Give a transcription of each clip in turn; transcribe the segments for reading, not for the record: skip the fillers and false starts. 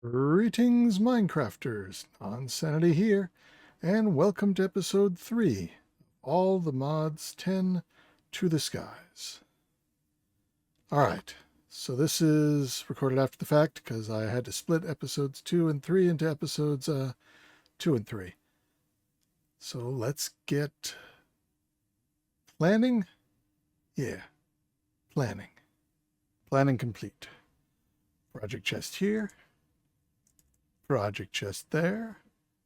Greetings, Minecrafters! Nonsanity here, and welcome to episode 3 All the Mods 10 to the Skies. Alright, so this is recorded after the fact because I had to split episodes 2 and 3 into episodes 2 and 3. So let's get planning? Yeah, planning. Planning complete. Project chest here. Project chest there,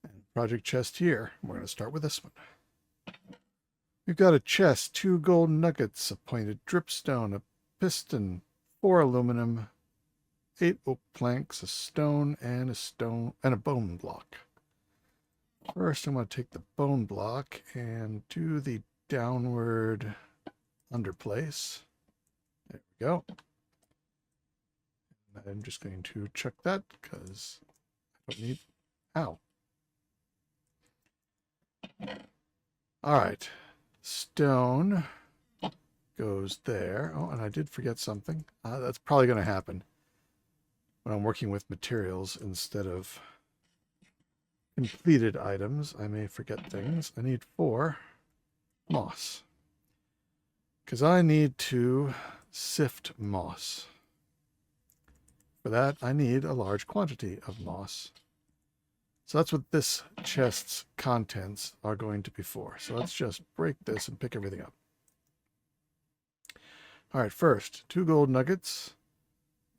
and project chest here. We're going to start with this one. We've got a chest, 2 gold nuggets, a pointed dripstone, a piston, 4 aluminum, 8 oak planks, a stone, and a bone block. First, I'm going to take the bone block and do the downward underplace. There we go. And I'm just going to check that because need. Ow. All right. Stone goes there. Oh, and I did forget something. That's probably going to happen when I'm working with materials instead of completed items. I may forget things. I need 4 moss because I need to sift moss. For that, I need a large quantity of moss. So that's what this chest's contents are going to be for. So let's just break this and pick everything up. All right, first, 2 gold nuggets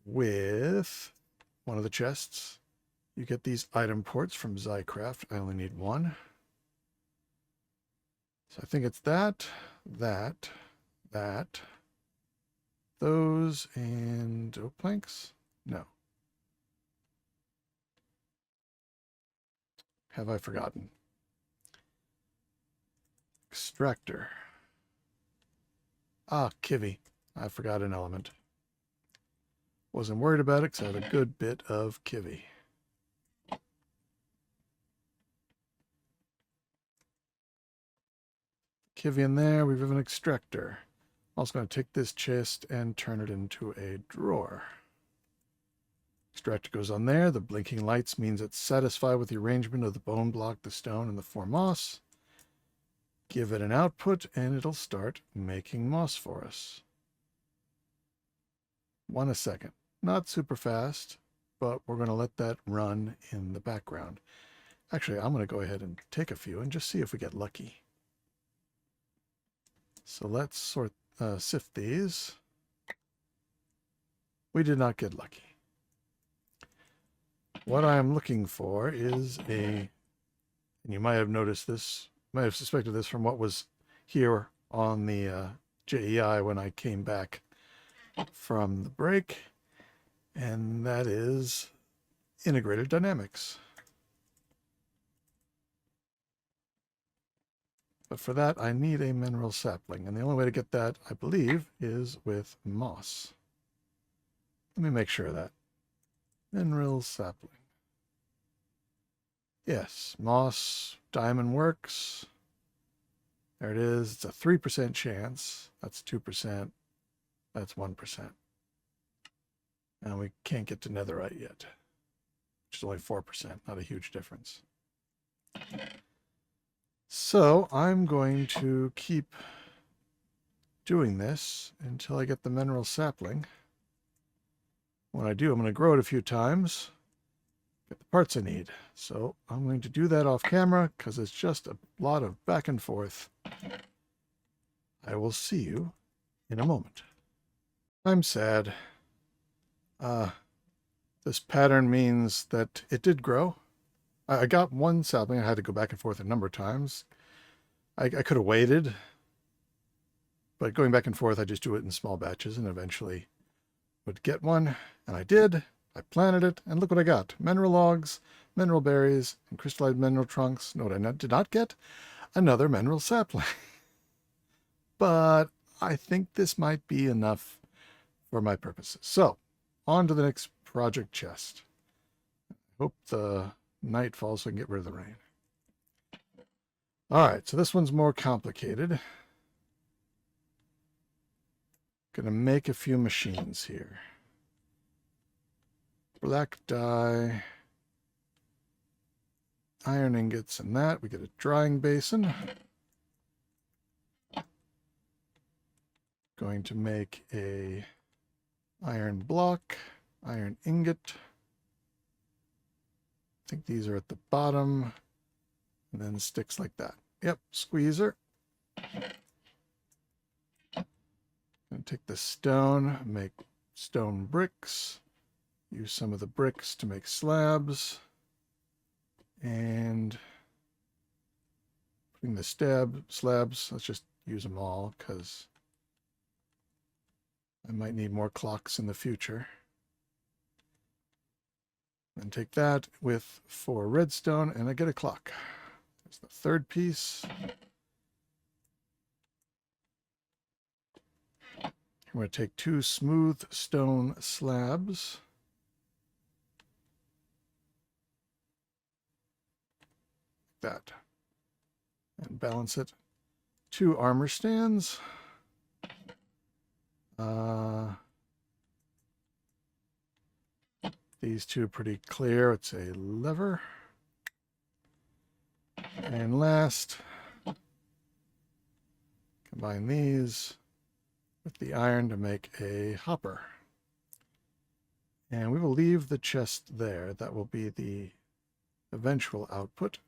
with one of the chests. You get these item ports from Zycraft. I only need 1. So I think it's that, those, and oak planks. No. Have I forgotten? Extractor. Ah, kivy. I forgot an element. Wasn't worried about it because I have a good bit of kivy. Kivy in there. We have an extractor. Also going to take this chest and turn it into a drawer. Extractor goes on there. The blinking lights means it's satisfied with the arrangement of the bone block, the stone, and the 4 moss. Give it an output, and it'll start making moss for us. 1 a second. Not super fast, but we're going to let that run in the background. Actually, I'm going to go ahead and take a few and just see if we get lucky. So let's sift these. We did not get lucky. What I am looking for is and you might have noticed this, might have suspected this from what was here on the JEI when I came back from the break, and that is integrated dynamics. But for that, I need a mineral sapling, and the only way to get that, I believe, is with moss. Let me make sure of that. Mineral sapling. Yes, moss, diamond works. There it is. It's a 3% chance. That's 2%. That's 1%. And we can't get to netherite yet, which is only 4%. Not a huge difference. So I'm going to keep doing this until I get the mineral sapling. When I do, I'm going to grow it a few times, get the parts I need. So I'm going to do that off camera because it's just a lot of back and forth. I will see you in a moment. I'm sad. This pattern means that it did grow. I got 1 sapling. I had to go back and forth a number of times. I could have waited, but going back and forth, I just do it in small batches and eventually would get one, and I did. I planted it, and look what I got. Mineral logs, mineral berries, and crystallized mineral trunks. No, what I did not get? Another mineral sapling. But I think this might be enough for my purposes. So, on to the next project chest. Hope the night falls so I can get rid of the rain. All right, so this one's more complicated. Gonna make a few machines here. black dye, iron ingots, and that. We get a drying basin. Going to make a iron block, iron ingot. I think these are at the bottom, and then sticks like that. Yep, squeezer. Gonna take the stone, make stone bricks, use some of the bricks to make slabs, and putting the slabs, let's just use them all because I might need more clocks in the future. And take that with 4 redstone, and I get a clock. There's the third piece. I'm going to take 2 smooth stone slabs. Like that. And balance it. 2 armor stands. These 2 are pretty clear. It's a lever. And last, combine these with the iron to make a hopper. And we will leave the chest there. That will be the eventual output.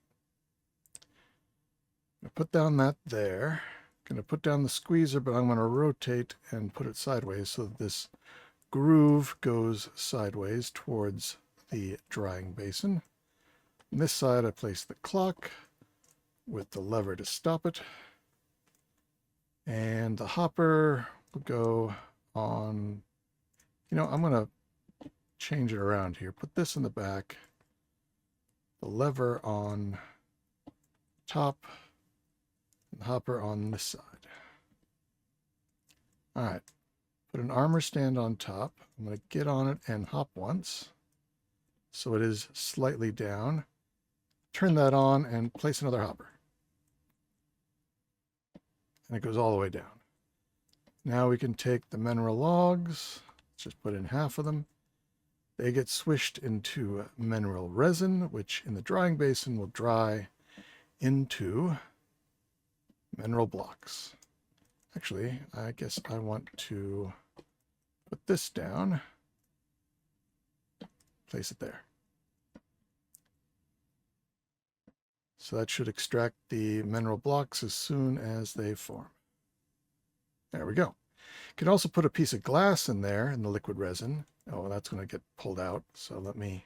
I'm going to put down that there. I'm going to put down the squeezer, but I'm going to rotate and put it sideways so that this groove goes sideways towards the drying basin. On this side, I place the clock with the lever to stop it. And the hopper will go on, I'm going to change it around here. Put this in the back, the lever on top, and the hopper on this side. All right, put an armor stand on top. I'm going to get on it and hop once, so it is slightly down. Turn that on and place another hopper. And it goes all the way down. Now we can take the mineral logs, let's just put in half of them. They get swished into mineral resin, which in the drying basin will dry into mineral blocks. Actually, I guess I want to put this down, place it there. So that should extract the mineral blocks as soon as they form. There we go. You can also put a piece of glass in there in the liquid resin. Oh, that's going to get pulled out. So let me...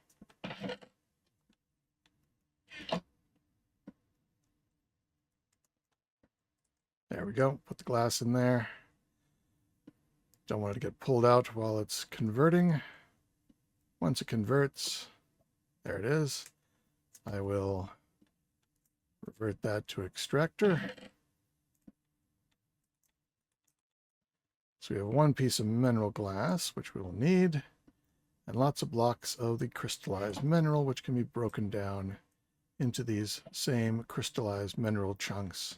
There we go. Put the glass in there. Don't want it to get pulled out while it's converting. Once it converts, there it is. I will revert that to extractor. So we have 1 piece of mineral glass, which we will need, and lots of blocks of the crystallized mineral, which can be broken down into these same crystallized mineral chunks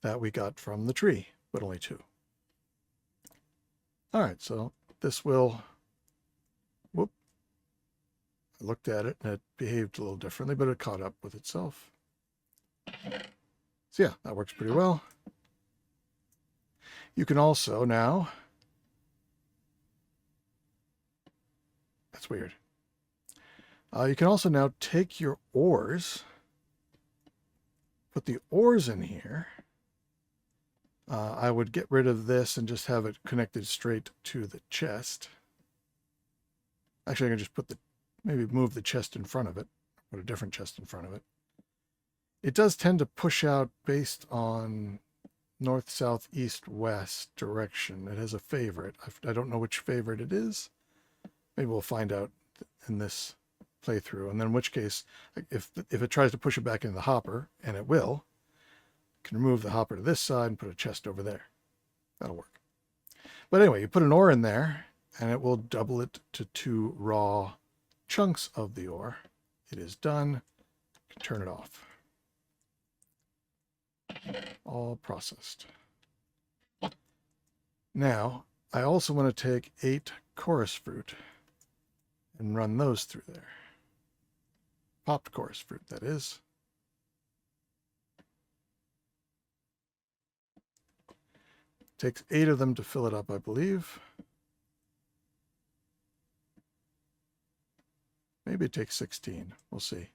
that we got from the tree, but only 2. All right, so this will, whoop, I looked at it and it behaved a little differently, but it caught up with itself. So yeah, that works pretty well. You can also now, that's weird. You can also now take your ores, put the ores in here. I would get rid of this and just have it connected straight to the chest. Actually, I can just put maybe move the chest in front of it, put a different chest in front of it. It does tend to push out based on north, south, east, west direction. It has a favorite. I don't know which favorite it is. Maybe we'll find out in this playthrough. And then in which case, if it tries to push it back into the hopper, and it will, can remove the hopper to this side and put a chest over there. That'll work. But anyway, you put an ore in there, and it will double it to 2 raw chunks of the ore. It is done. You can turn it off. All processed. Now, I also want to take 8 chorus fruit and run those through there. Popped chorus fruit, that is. Takes 8 of them to fill it up, I believe. Maybe it takes 16. We'll see.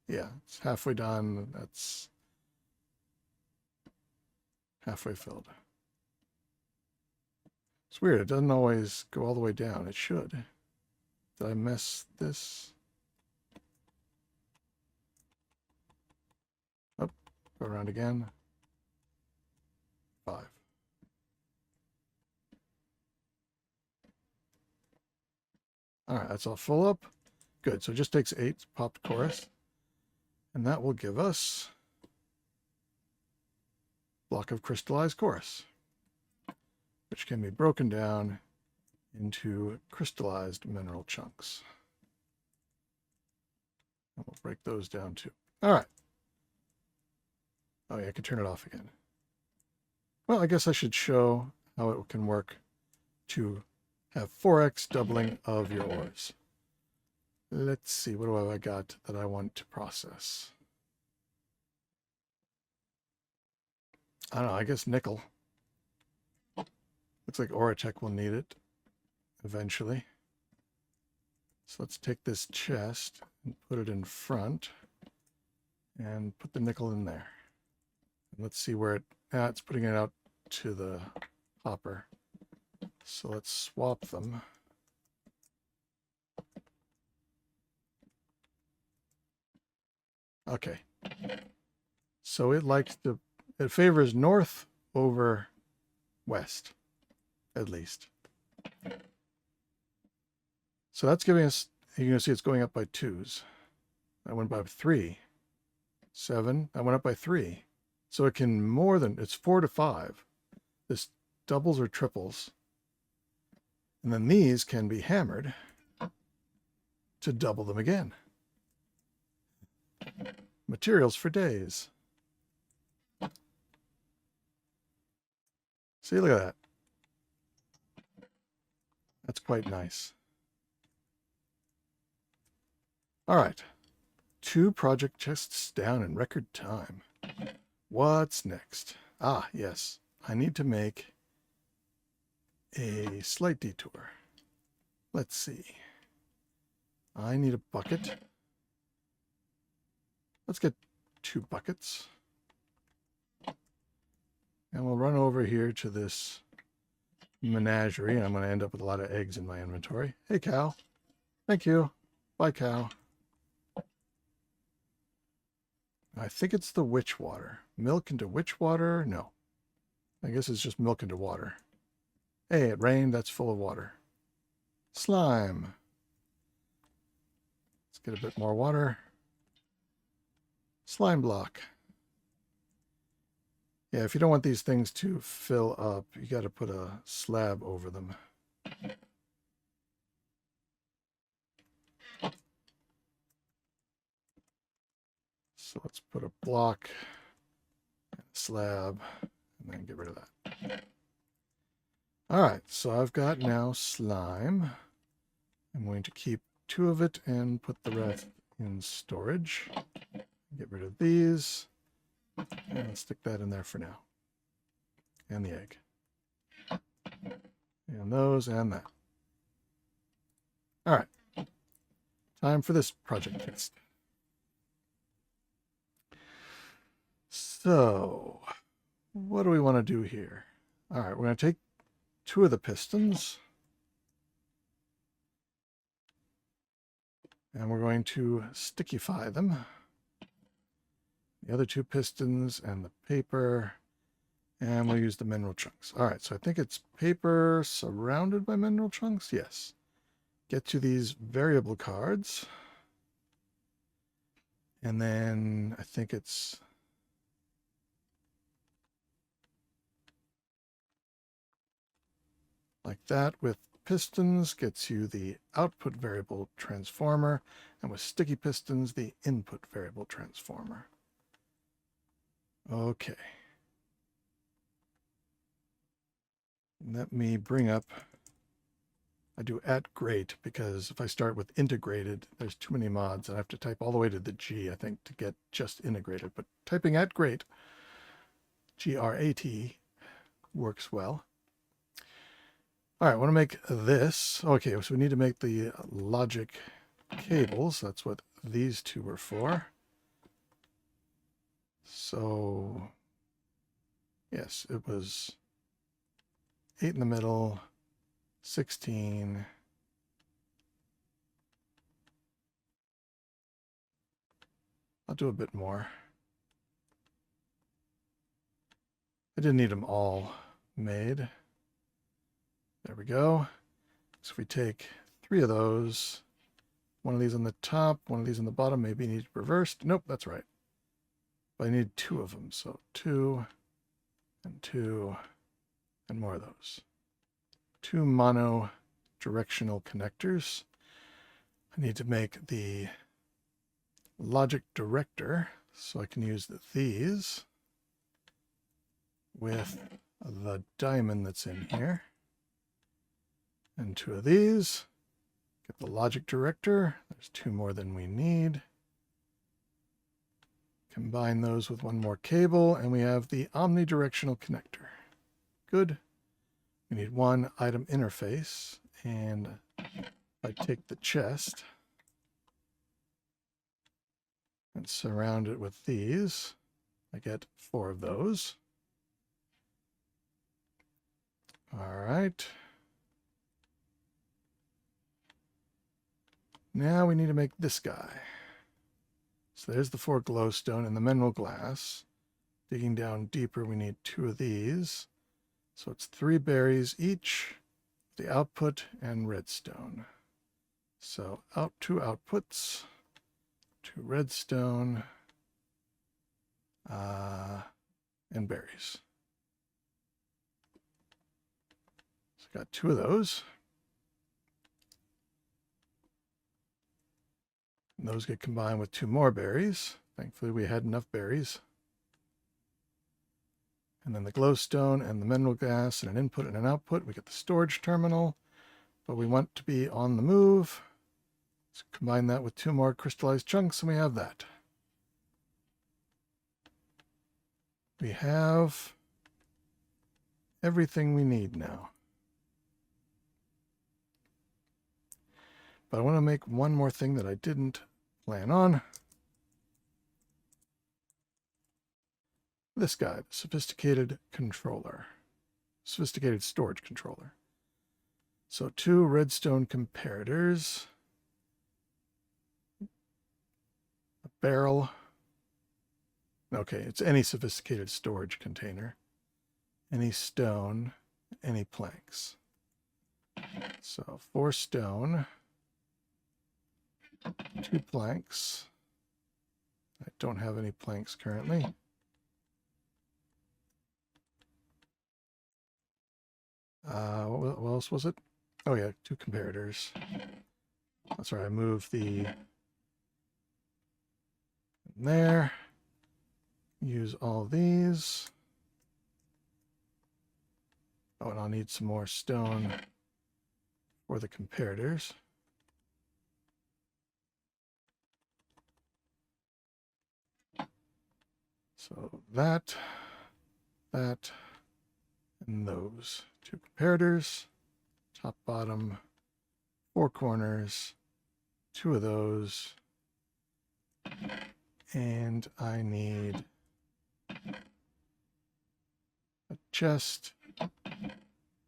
Yeah, it's halfway done. That's halfway filled. It's weird. It doesn't always go all the way down. It should. Did I mess this? Oh, go around again. 5. All right, that's all full up. Good. So it just takes 8 popped chorus. And that will give us a block of crystallized chorus, which can be broken down into crystallized mineral chunks. And we'll break those down too. All right. Oh yeah, I can turn it off again. Well, I guess I should show how it can work to have 4x doubling of your ores. Let's see, what do I got that I want to process? I don't know, I guess nickel. Looks like Oratech will need it eventually. So let's take this chest and put it in front and put the nickel in there. And let's see where it's putting it out to the hopper. So let's swap them. Okay. So it favors north over west, at least. So that's giving us, you're going to see it's going up by 2s. That went by 3. 7, that went up by 3. So it can more than, it's 4 to 5. This doubles or triples. And then these can be hammered to double them again. Materials for days. See, look at that. That's quite nice. All right. 2 project chests down in record time. What's next? Ah, yes. I need to make a slight detour. Let's see. I need a bucket. Let's get 2 buckets. And we'll run over here to this menagerie. And I'm going to end up with a lot of eggs in my inventory. Hey, cow. Thank you. Bye, cow. I think it's the witch water. Milk into witch water? No. I guess it's just milk into water. Hey, it rained. That's full of water. Slime. Let's get a bit more water. Slime block. Yeah, if you don't want these things to fill up, you got to put a slab over them. So let's put a block, and a slab, and then get rid of that. All right, so I've got now slime. I'm going to keep 2 of it and put the rest in storage. Get rid of these, and stick that in there for now. And the egg. And those, and that. All right, time for this project test. So, what do we want to do here? All right, we're going to take 2 of the pistons. And we're going to stickify them. The other 2 pistons and the paper. And we'll use the mineral chunks. All right, so I think it's paper surrounded by mineral chunks. Yes. Get to these variable cards. And then I think it's... like that. With pistons gets you the output variable transformer, and with sticky pistons, the input variable transformer. Okay. Let me bring up, I do @great because if I start with integrated, there's too many mods. I have to type all the way to the G, I think, to get just integrated. But typing @great, GRAT, works well. All right, I want to make this. Okay, so we need to make the logic cables. That's what these two were for. So, yes, it was 8 in the middle, 16. I'll do a bit more. I didn't need them all made. There we go. So if we take 3 of those, one of these on the top, one of these on the bottom, maybe need reversed. Nope, that's right. But I need 2 of them. So 2 and 2 and more of those. 2 mono directional connectors. I need to make the logic director so I can use these with the diamond that's in here. And 2 of these. Get the logic director. There's 2 more than we need. Combine those with 1 more cable, and we have the omnidirectional connector. Good. We need 1 item interface, and if I take the chest and surround it with these, I get 4 of those. All right. Now we need to make this guy. So there's the 4 glowstone and the mineral glass. Digging down deeper, we need 2 of these. So it's 3 berries each, the output, and redstone. So 2 outputs, 2 redstone, and berries. So got 2 of those. And those get combined with 2 more berries. Thankfully, we had enough berries. And then the glowstone and the mineral gas and an input and an output. We get the storage terminal, but we want to be on the move. Let's combine that with 2 more crystallized chunks, and we have that. We have everything we need now. But I want to make one more thing that I didn't plan on. This guy, the sophisticated controller. Sophisticated storage controller. So 2 redstone comparators. A barrel. Okay, it's any sophisticated storage container. Any stone, any planks. So 4 stone. 2 planks. I don't have any planks currently. What else was it? Oh yeah, 2 comparators. That's right, I moved the there. Use all these. Oh, and I'll need some more stone for the comparators. So that, and those 2 comparators, top, bottom, 4 corners, 2 of those, and I need a chest,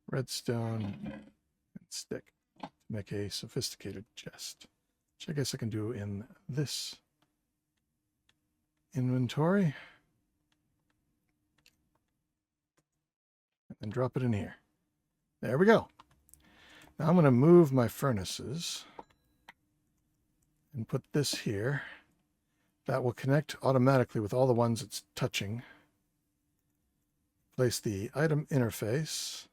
redstone, and stick to make a sophisticated chest, which I guess I can do in this inventory. And drop it in here. There we go. Now I'm going to move my furnaces and put this here. That will connect automatically with all the ones it's touching. Place the item interface,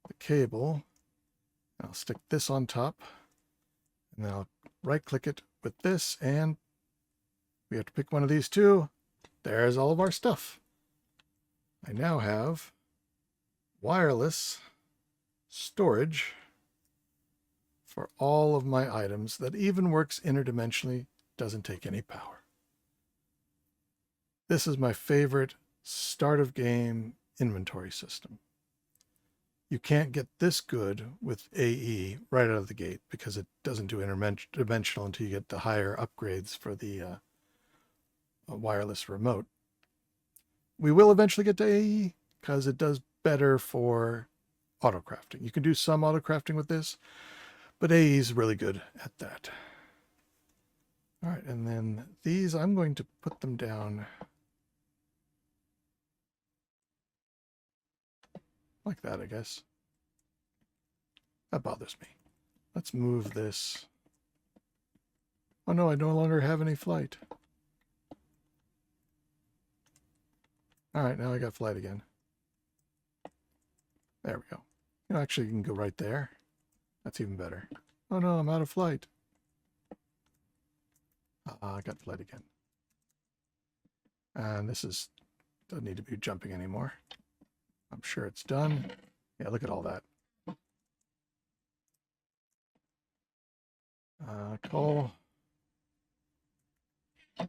the cable. I'll stick this on top, and then I'll right-click it with this, and we have to pick one of these 2. There's all of our stuff. I now have wireless storage for all of my items that even works interdimensionally, doesn't take any power. This is my favorite start of game inventory system. You can't get this good with AE right out of the gate because it doesn't do interdimensional until you get the higher upgrades for the wireless remote. We will eventually get to AE because it does better for auto crafting. You can do some auto crafting with this, but AE is really good at that. All right, and then these, I'm going to put them down like that, I guess. That bothers me. Let's move this. Oh no, I no longer have any flight. All right, now I got flight again. There we go. You know, actually, you can go right there. That's even better. Oh no, I'm out of flight. I got flight again. And this is, doesn't need to be jumping anymore. I'm sure it's done. Yeah, look at all that. Coal. All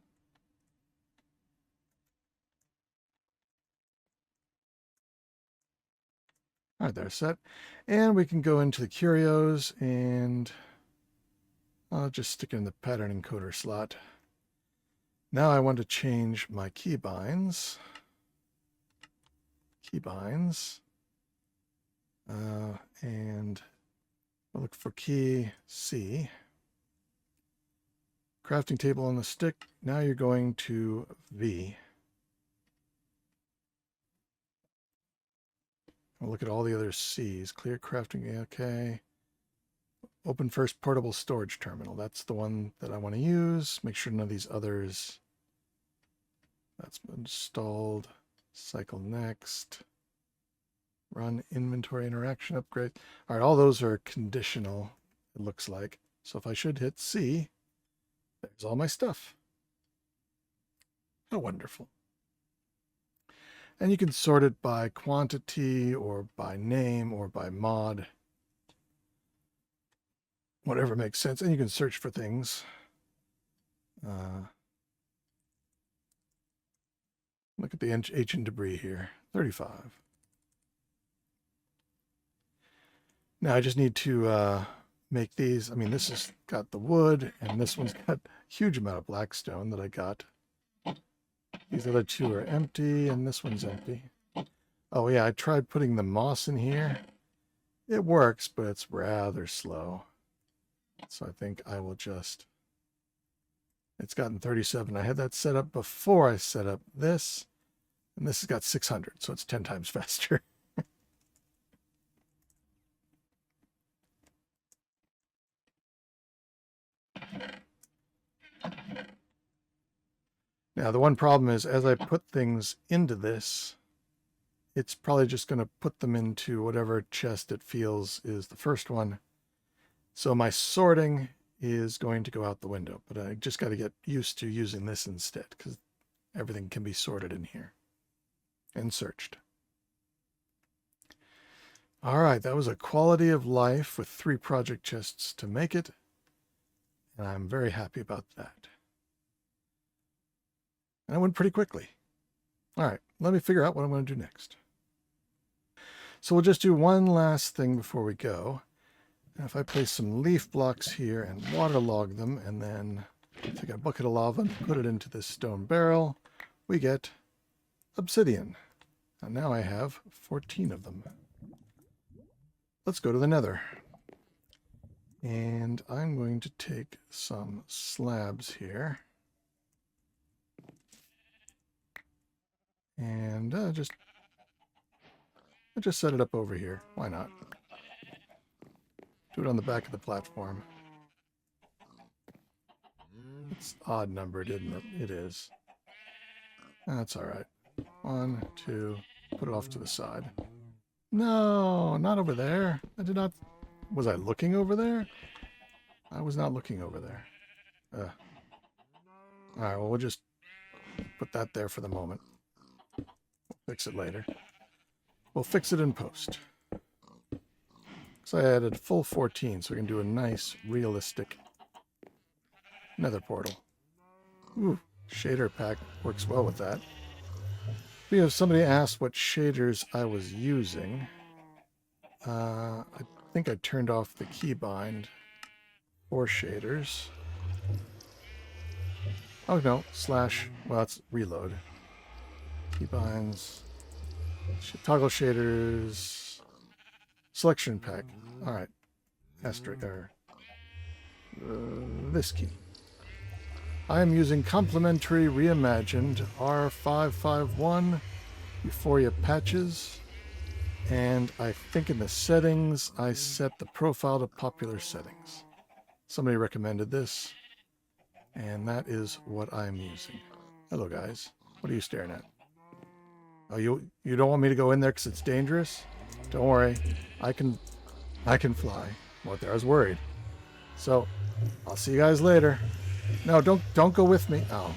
right, they're set. And we can go into the curios and I'll just stick it in the pattern encoder slot. Now I want to change my keybinds. And I'll look for key C. Crafting table on the stick. Now you're going to V. I'll look at all the other C's. Clear crafting, okay. Open first portable storage terminal. That's the one that I want to use. Make sure none of these others. That's installed. Cycle next. Run inventory interaction upgrade. All right, all those are conditional, it looks like. So if I should hit C, there's all my stuff. How wonderful. And you can sort it by quantity or by name or by mod. Whatever makes sense. And you can search for things. Look at the ancient debris here. 35. Now I just need to make these. I mean, this has got the wood, and this one's got a huge amount of blackstone that I got. These other two are empty, and this one's empty. Oh yeah, I tried putting the moss in here. It works, but it's rather slow. So I think I will just... It's gotten 37. I had that set up before I set up this, and this has got 600, so it's 10 times faster. Now, the one problem is, as I put things into this, it's probably just going to put them into whatever chest it feels is the first one. So my sorting is going to go out the window, but I just got to get used to using this instead, because everything can be sorted in here and searched. All right, that was a quality of life with 3 project chests to make it, and I'm very happy about that. And it went pretty quickly. All right, let me figure out what I'm going to do next. So we'll just do one last thing before we go. And if I place some leaf blocks here and waterlog them, and then take a bucket of lava and put it into this stone barrel, we get obsidian. And now I have 14 of them. Let's go to the Nether. And I'm going to take some slabs here. And just set it up over here. Why not? Do it on the back of the platform. It's odd numbered, isn't it? It is. That's all right. 1, 2, put it off to the side. No, not over there. I did not... Was I looking over there? I was not looking over there. All right, well, we'll just put that there for the moment. We'll fix it later. We'll fix it in post. So I added full 14, so we can do a nice, realistic nether portal. Ooh, shader pack works well with that. Because somebody asked what shaders I was using. I think I turned off the keybind for shaders. Oh no, slash, well, that's reload. Keybinds, toggle shaders, selection pack. All right, asterisk, or this key. I am using complementary reimagined R551 Euphoria patches, and I think in the settings I set the profile to popular settings. Somebody recommended this, and that is what I'm using. Hello guys, what are you staring at? Oh, you don't want me to go in there because it's dangerous? Don't worry, I can fly. What there? I was worried. So, I'll see you guys later. No, don't go with me. Oh.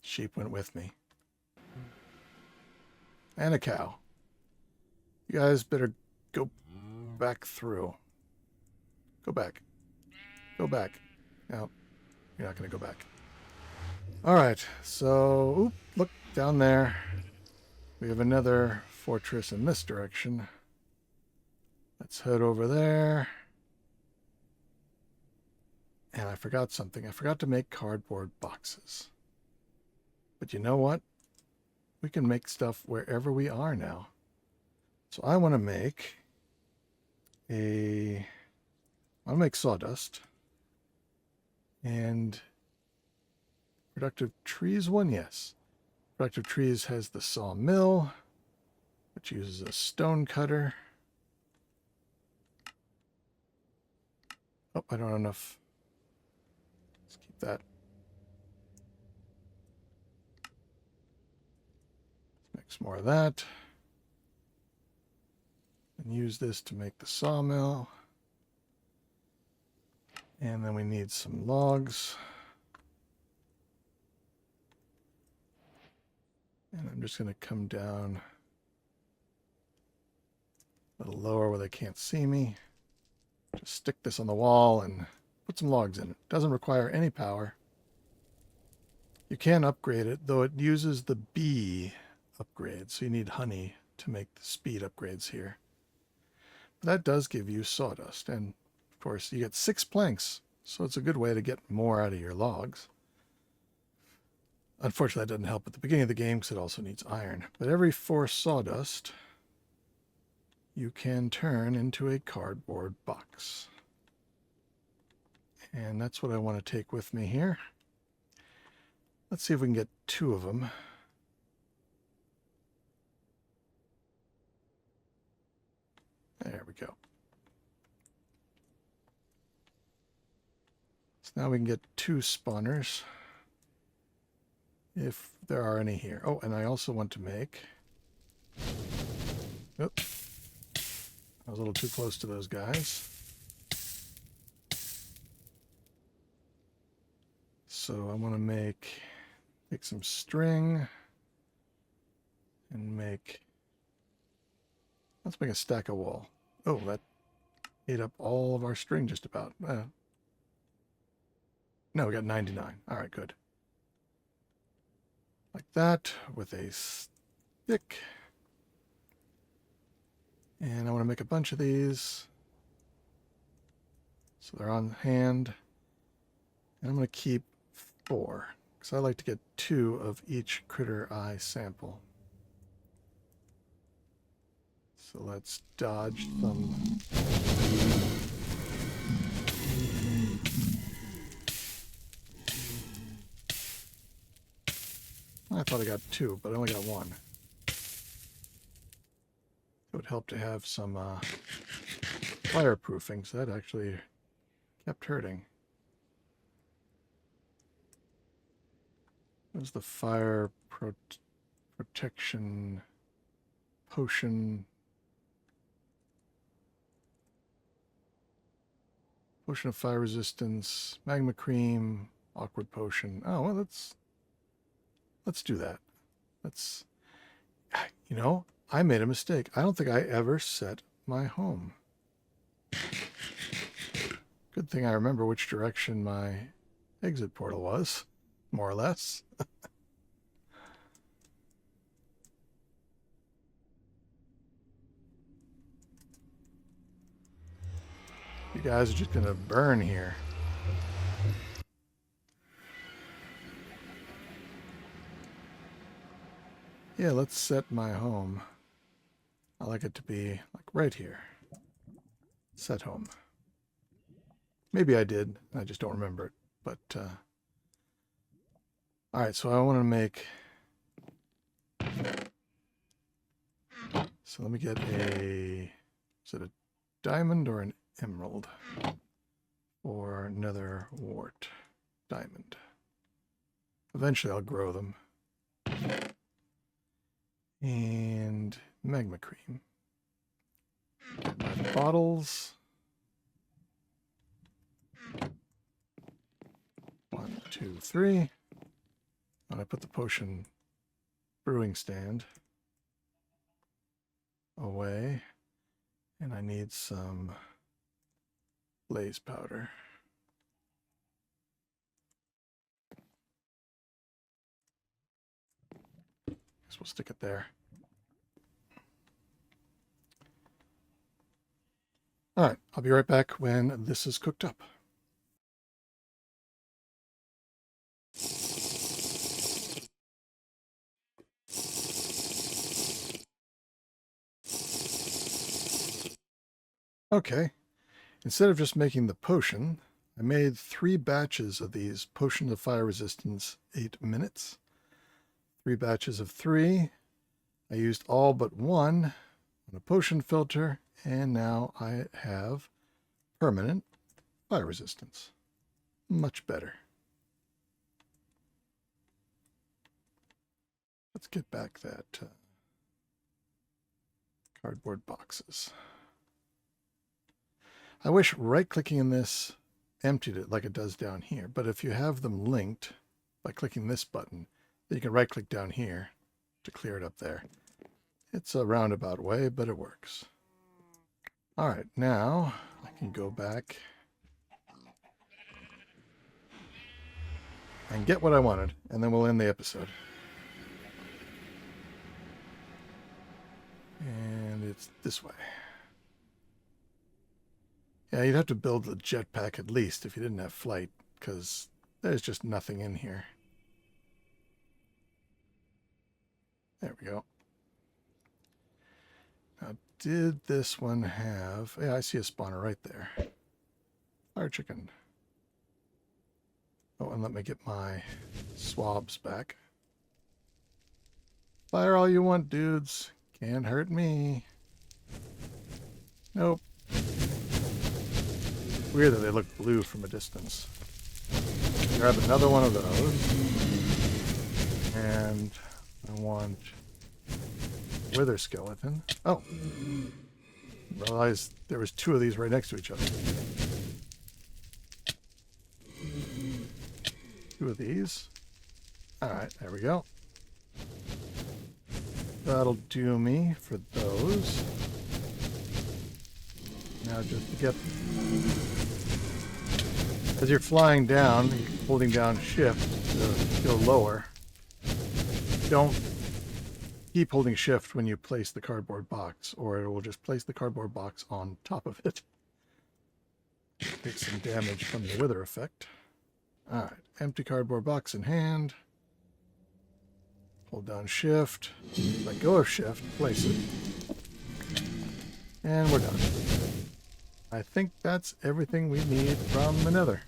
Sheep went with me. And a cow. You guys better go back through. Go back. Go back. No, you're not going to go back. Alright, so, oop, look down there. We have another fortress in this direction. Let's head over there. And I forgot something. I forgot to make cardboard boxes. But you know what? We can make stuff wherever we are now. So I want to make sawdust. And productive trees one, yes. Productive trees has the sawmill, which uses a stone cutter. Oh, I don't have enough. Let's keep that. Let's mix more of that. And use this to make the sawmill. And then we need some logs. And I'm just going to come down a little lower where they can't see me. Just stick this on the wall and put some logs in it. Doesn't require any power. You can upgrade it, though it uses the bee upgrade, so you need honey to make the speed upgrades here. But that does give you sawdust, and of course you get 6 planks, so it's a good way to get more out of your logs. Unfortunately, that doesn't help at the beginning of the game because it also needs iron. But every 4 sawdust, you can turn into a cardboard box. And that's what I want to take with me here. Let's see if we can get 2 of them. There we go. So now we can get 2 spawners. If there are any here. Oh, and I also want to make... Oops. I was a little too close to those guys. So I want to make some string and let's make a stack of wool. Oh, that ate up all of our string just about. No, we got 99. All right, good. Like that with a stick. And I want to make a bunch of these. So they're on hand. And I'm going to keep 4, because I like to get 2 of each critter eye sample. So let's dodge them. I thought I got 2, but I only got 1. It would help to have some fireproofing, so that actually kept hurting. There's the fire protection potion. Potion of fire resistance, magma cream, awkward potion. Oh, well, let's do that. You know, I made a mistake. I don't think I ever set my home. Good thing I remember which direction my exit portal was, more or less. You guys are just gonna burn here. Yeah, let's set my home. I like it to be like right here. Set home. Maybe I did. I just don't remember it. But, all right, so I want to make... So let me get a... Is it a diamond or an emerald? Or nether wart. Diamond. Eventually I'll grow them. And magma cream. Get my bottles. 1, 2, 3. And I put the potion brewing stand away. And I need some blaze powder. Guess we'll stick it there. All right, I'll be right back when this is cooked up. Okay, instead of just making the potion, I made 3 batches of these potion of fire resistance 8 minutes. 3 batches of 3. I used all but 1 on a potion filter, and now I have permanent fire resistance. Much better. Let's get back that cardboard boxes. I wish right-clicking in this emptied it like it does down here, but if you have them linked by clicking this button, then you can right-click down here to clear it up there. It's a roundabout way, but it works. All right, now I can go back and get what I wanted, and then we'll end the episode. And it's this way. Yeah, you'd have to build the jetpack at least if you didn't have flight, because there's just nothing in here. There we go. Now, did this one have... Yeah, I see a spawner right there. Fire chicken. Oh, and let me get my swabs back. Fire all you want, dudes. Can't hurt me. Nope. Weird that they look blue from a distance. Grab another one of those. And I want wither skeleton. Oh. Realized there was 2 of these right next to each other. 2 of these. Alright, there we go. That'll do me for those. Now just to get... As you're flying down, you're holding down shift to go lower. Don't keep holding shift when you place the cardboard box, or it will just place the cardboard box on top of it. Take some damage from the wither effect. Alright, empty cardboard box in hand. Hold down shift, let go of shift, place it. And we're done. I think that's everything we need from the Nether.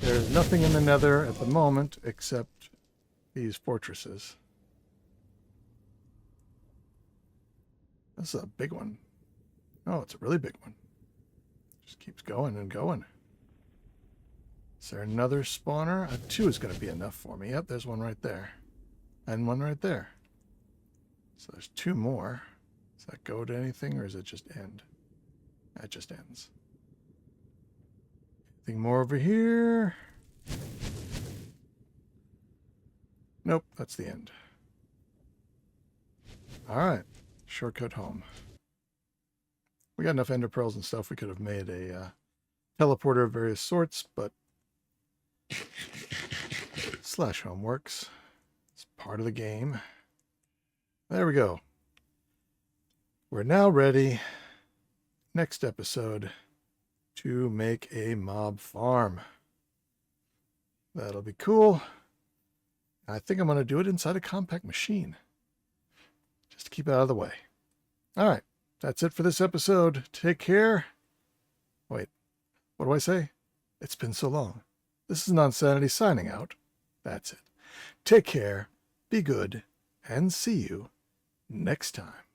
There's nothing in the Nether at the moment except these fortresses. This is a big one. Oh, it's a really big one. Just keeps going and going. Is there another spawner? 2 is going to be enough for me. Yep, there's one right there. And one right there. So there's 2 more. Does that go to anything, or does it just end? That just ends. Anything more over here? Nope, that's the end. Alright. shortcut home. We got enough ender pearls and stuff. We could have made a teleporter of various sorts, but /home works. It's part of the game. There we go. We're now ready, next episode, to make a mob farm. That'll be cool. I think I'm going to do it inside a compact machine, just to keep it out of the way. All right, that's it for this episode. Take care. Wait, what do I say? It's been so long. This is Nonsanity signing out. That's it. Take care, be good, and see you next time.